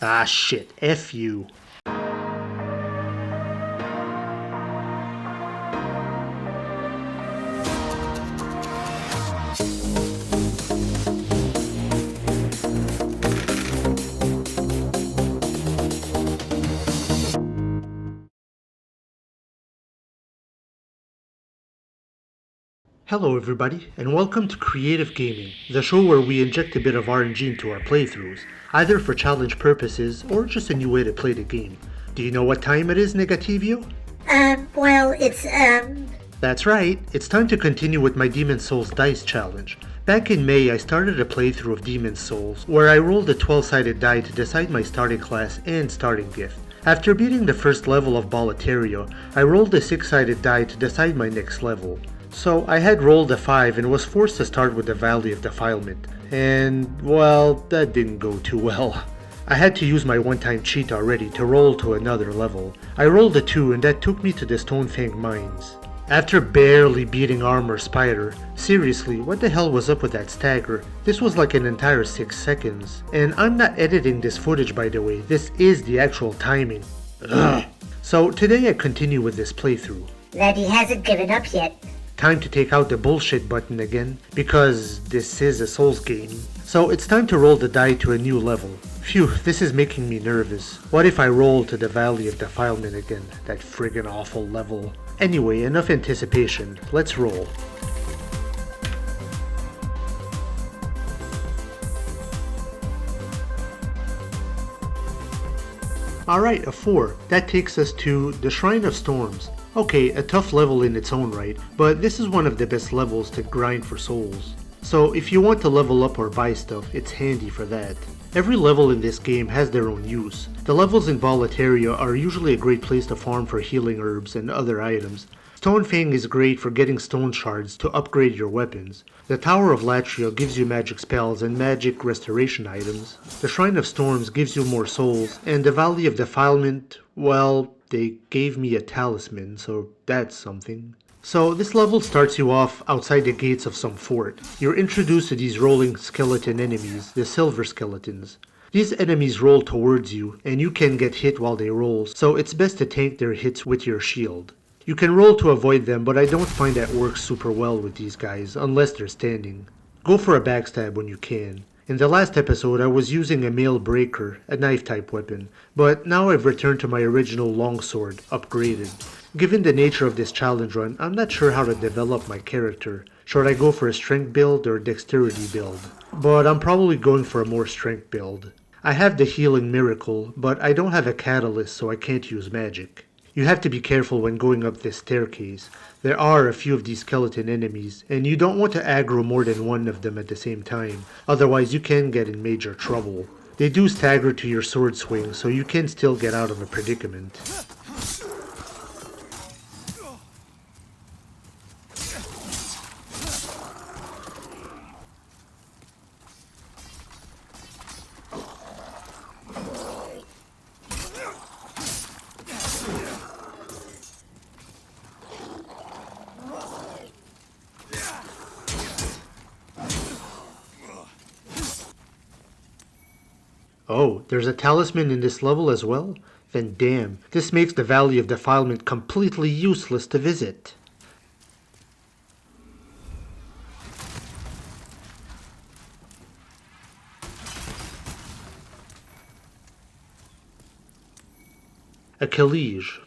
Ah shit, F you. Hello everybody, and welcome to Creative Gaming, the show where we inject a bit of RNG into our playthroughs, either for challenge purposes or just a new way to play the game. Do you know what time it is, Negativio? It's That's right, it's time to continue with my Demon's Souls Dice Challenge. Back in May, I started a playthrough of Demon's Souls, where I rolled a 12-sided die to decide my starting class and starting gift. After beating the first level of Boletaria, I rolled a 6-sided die to decide my next level. So I had rolled a 5 and was forced to start with the Valley of Defilement. And, well, that didn't go too well. I had to use my one-time cheat already to roll to another level. I rolled a 2 and that took me to the Stonefang Mines. After barely beating Armor Spider, seriously, what the hell was up with that stagger? This was like an entire 6 seconds. And I'm not editing this footage, by the way, this is the actual timing. Ugh. So today I continue with this playthrough. that he hasn't given up yet. Time to take out the bullshit button again, because this is a Souls game. So it's time to roll the die to a new level. Phew, this is making me nervous. What if I roll to the Valley of Defilement again? That friggin' awful level. Anyway, enough anticipation. Let's roll. Alright, a 4. That takes us to the Shrine of Storms. Okay, a tough level in its own right, but this is one of the best levels to grind for souls. So if you want to level up or buy stuff, it's handy for that. Every level in this game has their own use. The levels in Boletaria are usually a great place to farm for healing herbs and other items. Stonefang is great for getting stone shards to upgrade your weapons. The Tower of Latria gives you magic spells and magic restoration items. The Shrine of Storms gives you more souls, and the Valley of Defilement, well, they gave me a talisman, so that's something. So this level starts you off outside the gates of some fort. You're introduced to these rolling skeleton enemies, the silver skeletons. These enemies roll towards you, and you can get hit while they roll, so it's best to tank their hits with your shield. You can roll to avoid them, but I don't find that works super well with these guys, unless they're standing. Go for a backstab when you can. In the last episode I was using a mail breaker, a knife type weapon, but now I've returned to my original longsword, upgraded. Given the nature of this challenge run, I'm not sure how to develop my character. Should I go for a strength build or dexterity build? But I'm probably going for a more strength build. I have the healing miracle, but I don't have a catalyst so I can't use magic. You have to be careful when going up this staircase. There are a few of these skeleton enemies, and you don't want to aggro more than one of them at the same time, otherwise you can get in major trouble. They do stagger to your sword swing, so you can still get out of a predicament. Oh, there's a talisman in this level as well? Then damn, this makes the Valley of Defilement completely useless to visit. A Kalige.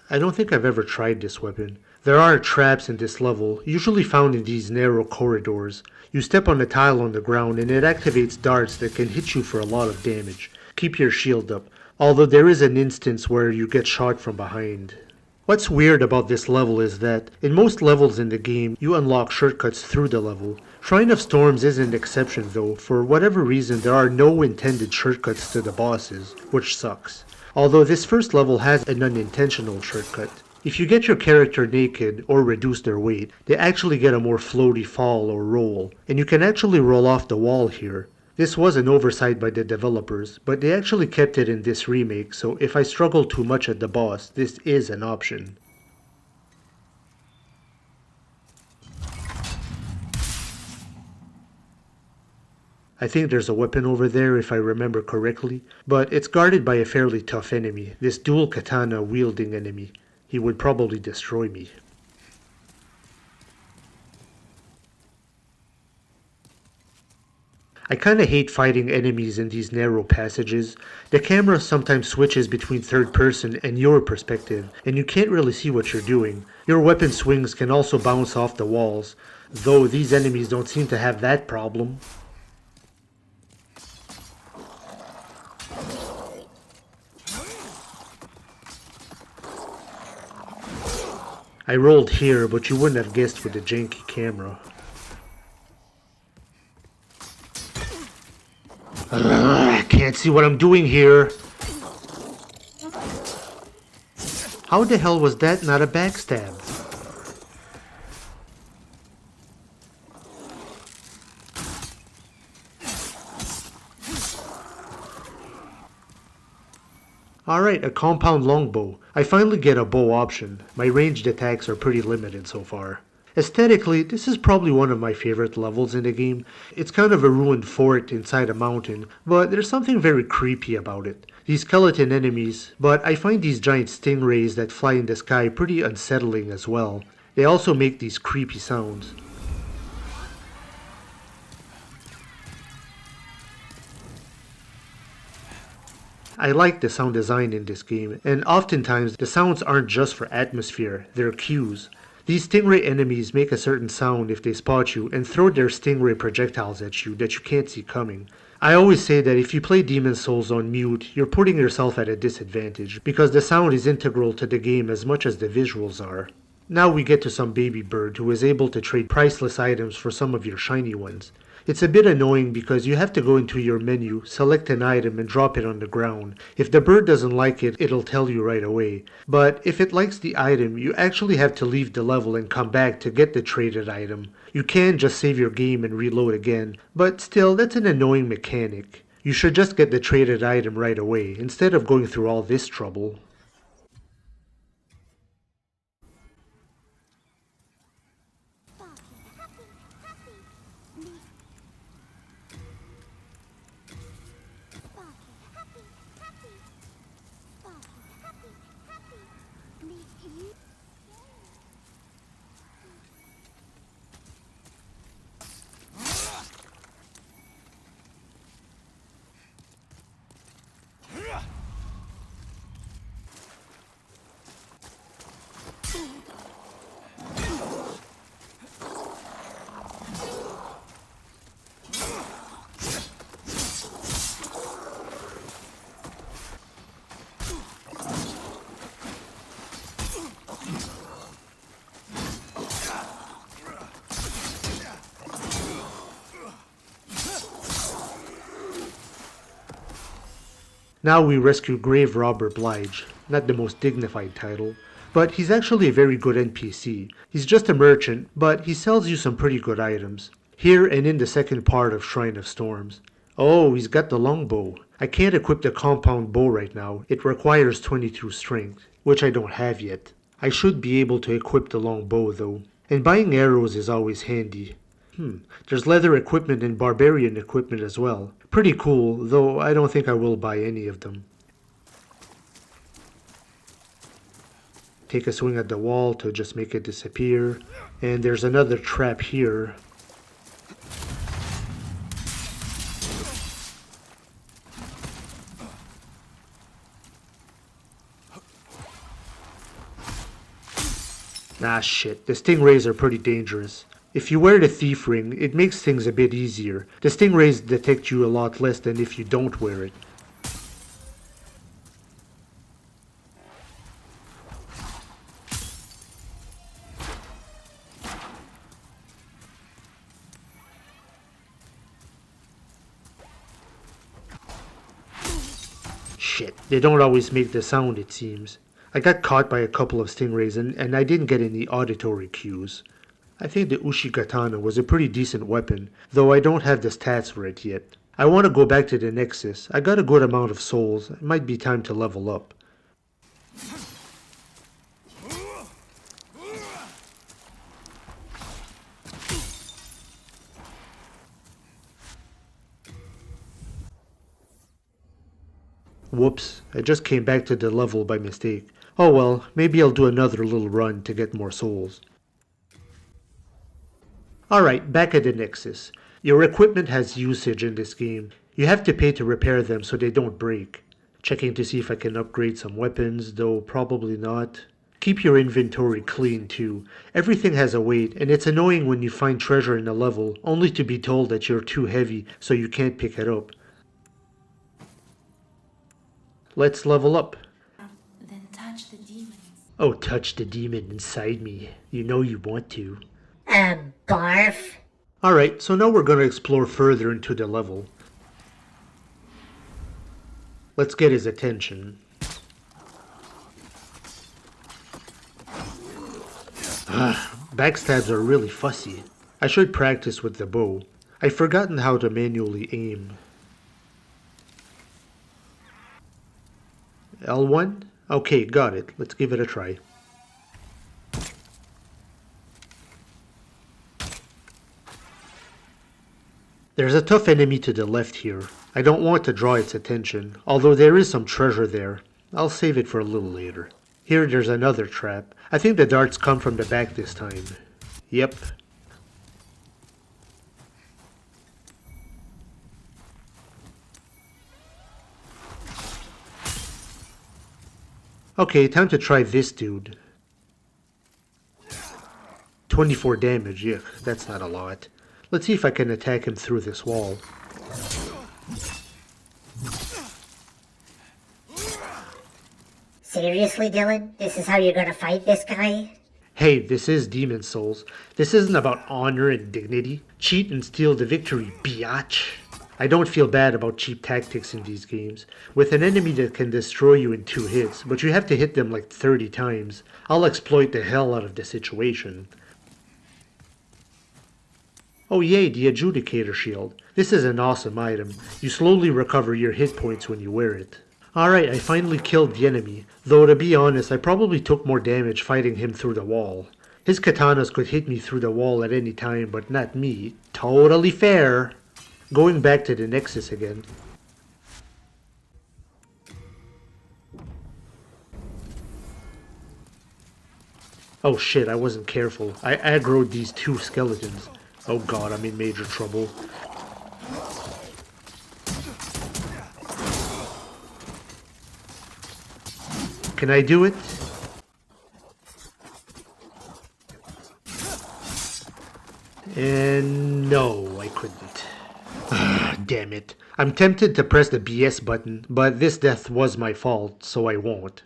I don't think I've ever tried this weapon. There are traps in this level, usually found in these narrow corridors. You step on a tile on the ground and it activates darts that can hit you for a lot of damage. Keep your shield up, although there is an instance where you get shot from behind. What's weird about this level is that, in most levels in the game, you unlock shortcuts through the level. Shrine of Storms is an exception though. For whatever reason, there are no intended shortcuts to the bosses, which sucks. Although this first level has an unintentional shortcut. If you get your character naked or reduce their weight, they actually get a more floaty fall or roll, and you can actually roll off the wall here. This was an oversight by the developers, but they actually kept it in this remake, so if I struggle too much at the boss, this is an option. I think there's a weapon over there if I remember correctly, but it's guarded by a fairly tough enemy, this dual katana wielding enemy. He would probably destroy me. I kinda hate fighting enemies in these narrow passages. The camera sometimes switches between third person and your perspective, and you can't really see what you're doing. Your weapon swings can also bounce off the walls, though these enemies don't seem to have that problem. I rolled here, but you wouldn't have guessed with the janky camera. I can't see what I'm doing here. How the hell was that not a backstab? Alright, a compound longbow. I finally get a bow option. My ranged attacks are pretty limited so far. Aesthetically, this is probably one of my favorite levels in the game. It's kind of a ruined fort inside a mountain, but there's something very creepy about it. These skeleton enemies, but I find these giant stingrays that fly in the sky pretty unsettling as well. They also make these creepy sounds. I like the sound design in this game, and oftentimes the sounds aren't just for atmosphere, they're cues. These stingray enemies make a certain sound if they spot you and throw their stingray projectiles at you that you can't see coming. I always say that if you play Demon's Souls on mute, you're putting yourself at a disadvantage, because the sound is integral to the game as much as the visuals are. Now we get to some baby bird who is able to trade priceless items for some of your shiny ones. It's a bit annoying because you have to go into your menu, select an item and drop it on the ground. If the bird doesn't like it, it'll tell you right away. But if it likes the item, you actually have to leave the level and come back to get the traded item. You can just save your game and reload again, but still, that's an annoying mechanic. You should just get the traded item right away, instead of going through all this trouble. Now we rescue Grave Robber Blige, not the most dignified title, but he's actually a very good NPC. He's just a merchant, but he sells you some pretty good items. Here and in the second part of Shrine of Storms. Oh, he's got the longbow. I can't equip the compound bow right now. It requires 22 strength, which I don't have yet. I should be able to equip the longbow though. And buying arrows is always handy. There's leather equipment and barbarian equipment as well. Pretty cool, though I don't think I will buy any of them. Take a swing at the wall to just make it disappear. And there's another trap here. Ah shit, the stingrays are pretty dangerous. If you wear the thief ring, it makes things a bit easier. The stingrays detect you a lot less than if you don't wear it. Shit, they don't always make the sound it seems. I got caught by a couple of stingrays and I didn't get any auditory cues. I think the Ushikatana was a pretty decent weapon, though I don't have the stats for it yet. I want to go back to the Nexus. I got a good amount of souls. It might be time to level up. Whoops, I just came back to the level by mistake. Oh well, maybe I'll do another little run to get more souls. Alright, back at the Nexus. Your equipment has usage in this game. You have to pay to repair them so they don't break. Checking to see if I can upgrade some weapons, though probably not. Keep your inventory clean too. Everything has a weight, and it's annoying when you find treasure in a level, only to be told that you're too heavy so you can't pick it up. Let's level up. Then touch the demons. Oh, touch the demon inside me. You know you want to. Barf. Alright, so now we're going to explore further into the level. Let's get his attention. Backstabs are really fussy. I should practice with the bow. I've forgotten how to manually aim. L1? Okay, got it. Let's give it a try. There's a tough enemy to the left here. I don't want to draw its attention, although there is some treasure there. I'll save it for a little later. Here there's another trap. I think the darts come from the back this time. Yep. Okay, time to try this dude. 24 damage, yuck, that's not a lot. Let's see if I can attack him through this wall. Seriously, Dylan? This is how you're gonna fight this guy? Hey, this is Demon Souls. This isn't about honor and dignity. Cheat and steal the victory, biatch. I don't feel bad about cheap tactics in these games. With an enemy that can destroy you in 2 hits, but you have to hit them like 30 times, I'll exploit the hell out of the situation. Oh yay, the Adjudicator Shield. This is an awesome item. You slowly recover your hit points when you wear it. Alright, I finally killed the enemy, though to be honest, I probably took more damage fighting him through the wall. His katanas could hit me through the wall at any time, but not me. Totally fair! Going back to the Nexus again. Oh shit, I wasn't careful. I aggroed these 2 skeletons. Oh god, I'm in major trouble. Can I do it? And no, I couldn't. Damn it. I'm tempted to press the BS button, but this death was my fault, so I won't.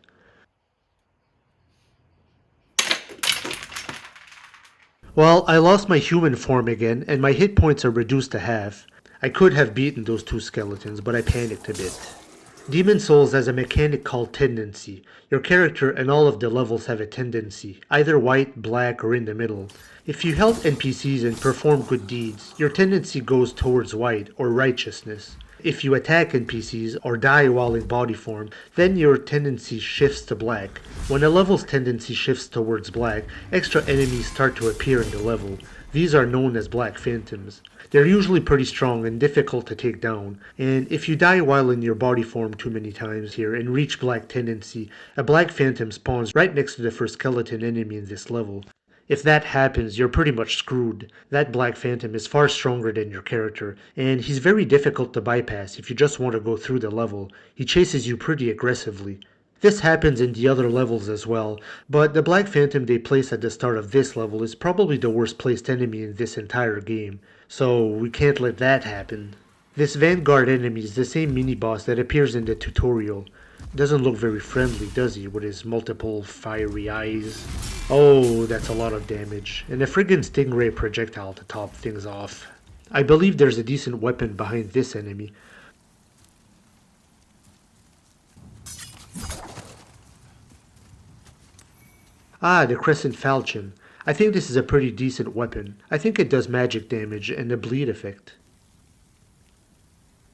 Well, I lost my human form again, and my hit points are reduced to half. I could have beaten those 2 skeletons, but I panicked a bit. Demon Souls has a mechanic called tendency. Your character and all of the levels have a tendency, either white, black, or in the middle. If you help NPCs and perform good deeds, your tendency goes towards white, or righteousness. If you attack NPCs or die while in body form, then your tendency shifts to black. When a level's tendency shifts towards black, extra enemies start to appear in the level. These are known as Black Phantoms. They're usually pretty strong and difficult to take down, and if you die while in your body form too many times here and reach Black Tendency, a Black Phantom spawns right next to the first skeleton enemy in this level. If that happens, you're pretty much screwed. That Black Phantom is far stronger than your character, and he's very difficult to bypass if you just want to go through the level. He chases you pretty aggressively. This happens in the other levels as well, but the Black Phantom they place at the start of this level is probably the worst placed enemy in this entire game, so we can't let that happen. This Vanguard enemy is the same mini-boss that appears in the tutorial. Doesn't look very friendly, does he, with his multiple fiery eyes? Oh, that's a lot of damage, and a friggin' stingray projectile to top things off. I believe there's a decent weapon behind this enemy. Ah, the Crescent Falchion. I think this is a pretty decent weapon. I think it does magic damage and a bleed effect.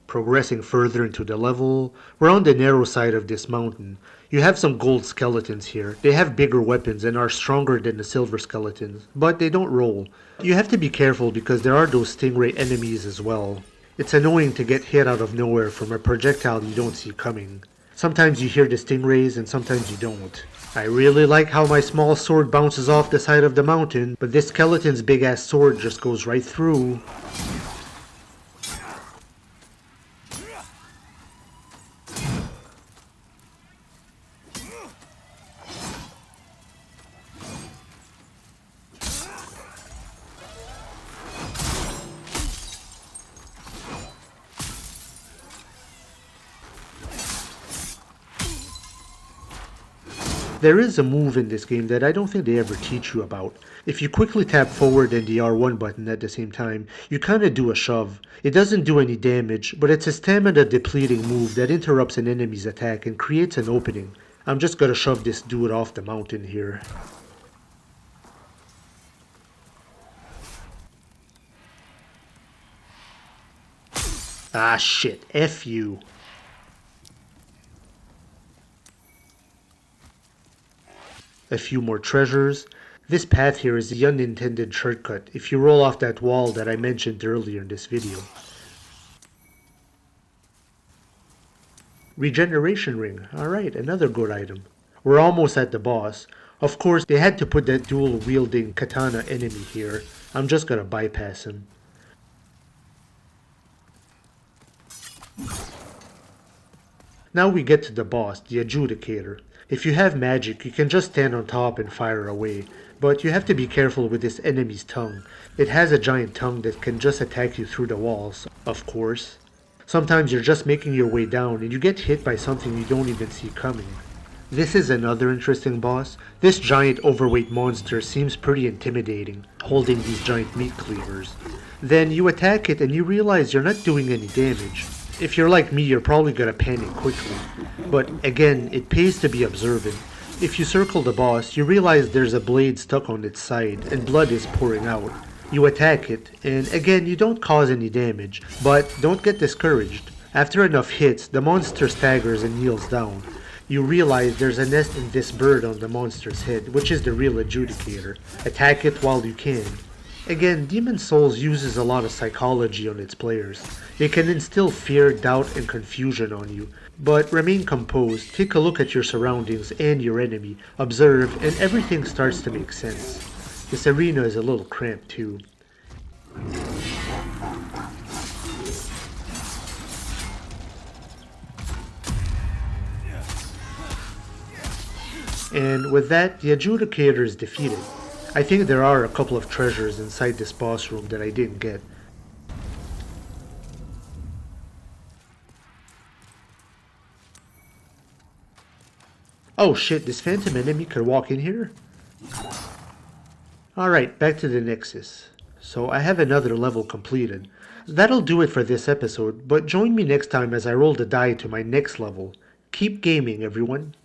Progressing further into the level, we're on the narrow side of this mountain. You have some gold skeletons here. They have bigger weapons and are stronger than the silver skeletons, but they don't roll. You have to be careful because there are those stingray enemies as well. It's annoying to get hit out of nowhere from a projectile you don't see coming. Sometimes you hear the stingrays and sometimes you don't. I really like how my small sword bounces off the side of the mountain, but this skeleton's big ass sword just goes right through. There is a move in this game that I don't think they ever teach you about. If you quickly tap forward and the R1 button at the same time, you kinda do a shove. It doesn't do any damage, but it's a stamina depleting move that interrupts an enemy's attack and creates an opening. I'm just gonna shove this dude off the mountain here. Ah shit, F you. A few more treasures. This path here is the unintended shortcut if you roll off that wall that I mentioned earlier in this video. Regeneration ring. Alright, another good item. We're almost at the boss. Of course, they had to put that dual-wielding katana enemy here. I'm just gonna bypass him. Now we get to the boss, the adjudicator. If you have magic, you can just stand on top and fire away, but you have to be careful with this enemy's tongue. It has a giant tongue that can just attack you through the walls, of course. Sometimes you're just making your way down and you get hit by something you don't even see coming. This is another interesting boss. This giant overweight monster seems pretty intimidating, holding these giant meat cleavers. Then you attack it and you realize you're not doing any damage. If you're like me, you're probably gonna panic quickly. But again, it pays to be observant. If you circle the boss, you realize there's a blade stuck on its side and blood is pouring out. You attack it, and again, you don't cause any damage. But don't get discouraged. After enough hits, the monster staggers and kneels down. You realize there's a nest in this bird on the monster's head, which is the real adjudicator. Attack it while you can. Again, Demon Souls uses a lot of psychology on its players. It can instill fear, doubt, and confusion on you. But remain composed, take a look at your surroundings and your enemy, observe, and everything starts to make sense. This arena is a little cramped too. And with that, the adjudicator is defeated. I think there are a couple of treasures inside this boss room that I didn't get. Oh shit, this phantom enemy could walk in here? Alright, back to the Nexus. So I have another level completed. That'll do it for this episode, but join me next time as I roll the die to my next level. Keep gaming, everyone.